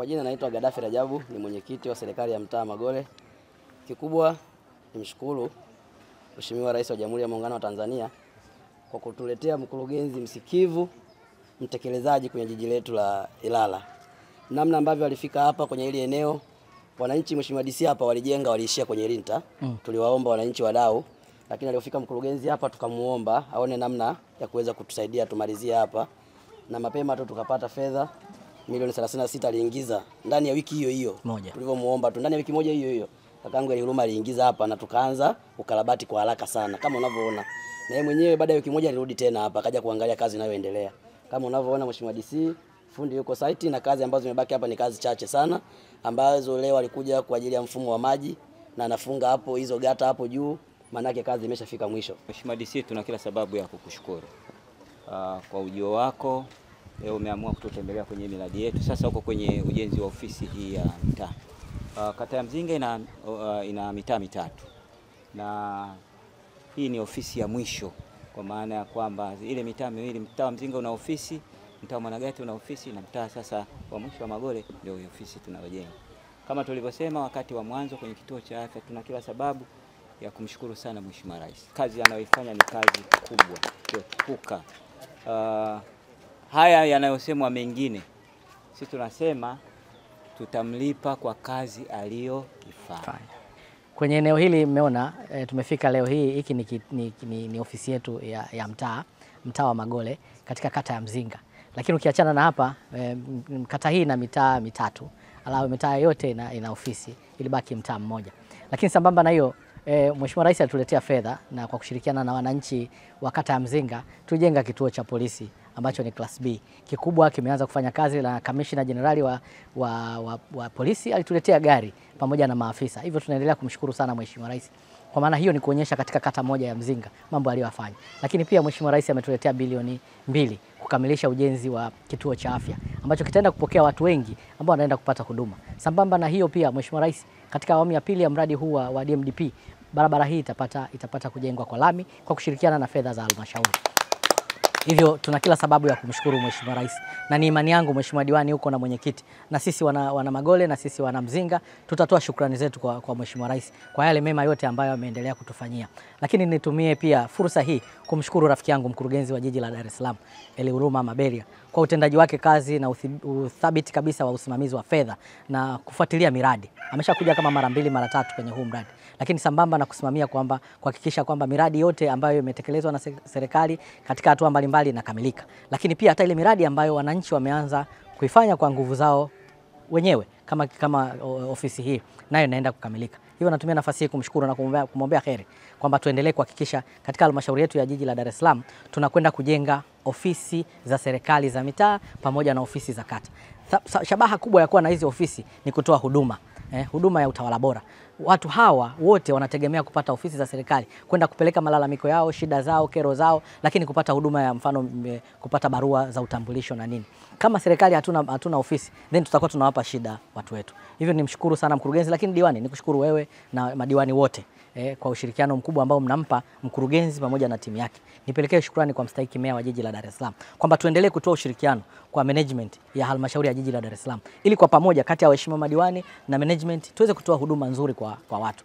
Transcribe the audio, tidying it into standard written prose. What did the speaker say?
Kwa jina naitwa Gaddafi Rajabu, ni mwenyekiti wa serikali ya mtaa Magole. Kikubwa nimshukuru Mheshimiwa Rais wa Jamhuri ya Muungano wa Tanzania kwa kutuletea mkurugenzi msikivu, mtekelezaji kwenye jiji letu la Ilala. Namna ambavyo alifika hapa kwenye hili eneo, wananchi Mheshimiwa DC hapa walijenga waliishia kwenye linta. Tuliwaomba wananchi wadau, lakini alipofika mkurugenzi hapa tukamuomba aone namna ya kuweza kutusaidia tumalizie hapa. Na mapema tu tukapata fedha milioni 36 aliingiza ndani ya wiki hiyo hiyo. Tulivyomuomba tu ndani ya wiki moja hiyo hiyo. Kakangu Elihuruma aliingiza hapa na tukaanza ukarabati kwa haraka sana kama unavyoona. Na yeye mwenyewe baada ya wiki moja alirudi tena hapa akaja kuangalia kazi inayoendelea. Kama unavyoona Mheshimiwa DC, fundi yuko site na kazi ambazo zimebaki hapa ni kazi chache sana ambazo leo alikuja kwa ajili ya mfumo wa maji na anafunga hapo hizo gata hapo juu, maana yake kazi imeshafika mwisho. Mheshimiwa DC, tuna kila sababu ya kukushukuru kwa ujio wako. Leo umeamua kututembelea kwenye miradi yetu. Sasa uko kwenye ujenzi wa ofisi hii ya mtaa. Kata ya Mzinga ina mitaa mitatu. Na hii ni ofisi ya mwisho kwa maana ya kwamba ile mitaa miwili, mtaa wa Mzinga una ofisi, mtaa wa Mwanagati una ofisi na mtaa sasa wa mwisho wa Magole ndio ofisi tunayojenga. Kama tulivyosema wakati wa mwanzo kwenye kituo cha afya, tuna kila sababu ya kumshukuru sana Mheshimiwa Rais. Kazi anayoifanya ni kazi kubwa, iliyotukuka. Haya yanayosemwa mengine, sisi tunasema tutamlipa kwa kazi aliyofanya. Kwenye eneo hili mmeona tumefika leo hii, hiki ni ofisi yetu ya mtaa wa Magole katika kata ya Mzinga. Lakini ukiachana na hapa, kata hii ina mitaa mitatu. Alafu mitaa yote ina ofisi, ilibaki mtaa mmoja. Lakini sambamba na hiyo, Mheshimiwa Rais alituletea fedha na kwa kushirikiana na wananchi wa kata ya Mzinga tujenga kituo cha polisi ambacho ni class B. Kikubwa kimeanza kufanya kazi na Kamishna Jenerali wa polisi alituletea gari pamoja na maafisa. Hivyo tunaendelea kumshukuru sana Mheshimiwa Rais. Kwa maana hiyo ni kuonyesha katika kata moja ya Mzinga mambo aliyofanya. Lakini pia Mheshimiwa Rais ametuletea bilioni 2 kukamilisha ujenzi wa kituo cha afya ambacho kitaenda kupokea watu wengi ambao wanaenda kupata huduma. Sambamba na hiyo pia Mheshimiwa Rais katika awamu ya pili ya mradi huu wa DMDP, barabara hii itapata kujengwa kwa lami kwa kushirikiana na fedha za halmashauri. Hivyo tuna kila sababu ya kumshukuru Mheshimiwa Rais. Na ni imani yangu Mheshimiwa Diwani huko na mwenyekiti na sisi wana Magole na sisi wana Mzinga tutatoa shukrani zetu kwa Mheshimiwa Rais kwa yale mema yote ambayo ameendelea kutufanyia. Lakini nitumie pia fursa hii kumshukuru rafiki yangu mkurugenzi wa jiji la Dar es Salaam Elihuruma Maberia kwa utendaji wake kazi na uthabiti kabisa wa usimamizi wa fedha na kufuatilia miradi. Ameshakuja kama mara 2 mara 3 kwenye huu mradi. Lakini sambamba na kusimamia kuhakikisha kwamba miradi yote ambayo imetekelezwa na serikali katika hatua mbalimbali inakamilika. Lakini pia hata ile miradi ambayo wananchi wameanza kuifanya kwa nguvu zao wenyewe kama ofisi hii nayo inaenda kukamilika. Hivyo natumia nafasi hii kumshukuru na kumwombea heri kwamba tuendelee kuhakikisha katika halmashauri yetu ya jiji la Dar es Salaam tunakwenda kujenga ofisi za serikali za mitaa pamoja na ofisi za kata. Shabaha kubwa ya kuwa na hizi ofisi ni kutoa huduma ya utawala bora. Watu hawa wote wanategemea kupata ofisi za serikali, kwenda kupeleka malalamiko yao, shida zao, kero zao, lakini kupata huduma ya mfano kupata barua za utambulisho na nini. Kama serikali hatuna ofisi, then tutakuwa tunawapa shida watu wetu. Hivyo nimshukuru sana mkurugenzi, lakini diwani nikushukuru wewe na madiwani wote kwa ushirikiano mkubwa ambao mnampa mkurugenzi pamoja na timu yake. Nipelekee shukrani kwa mstahiki meya wa jiji la Dar es Salaam kwamba tuendelee kutoa ushirikiano kwa management ya halmashauri ya jiji la Dar es Salaam ili kwa pamoja kati ya waheshimiwa madiwani na management tuweze kutoa huduma nzuri kwa watu.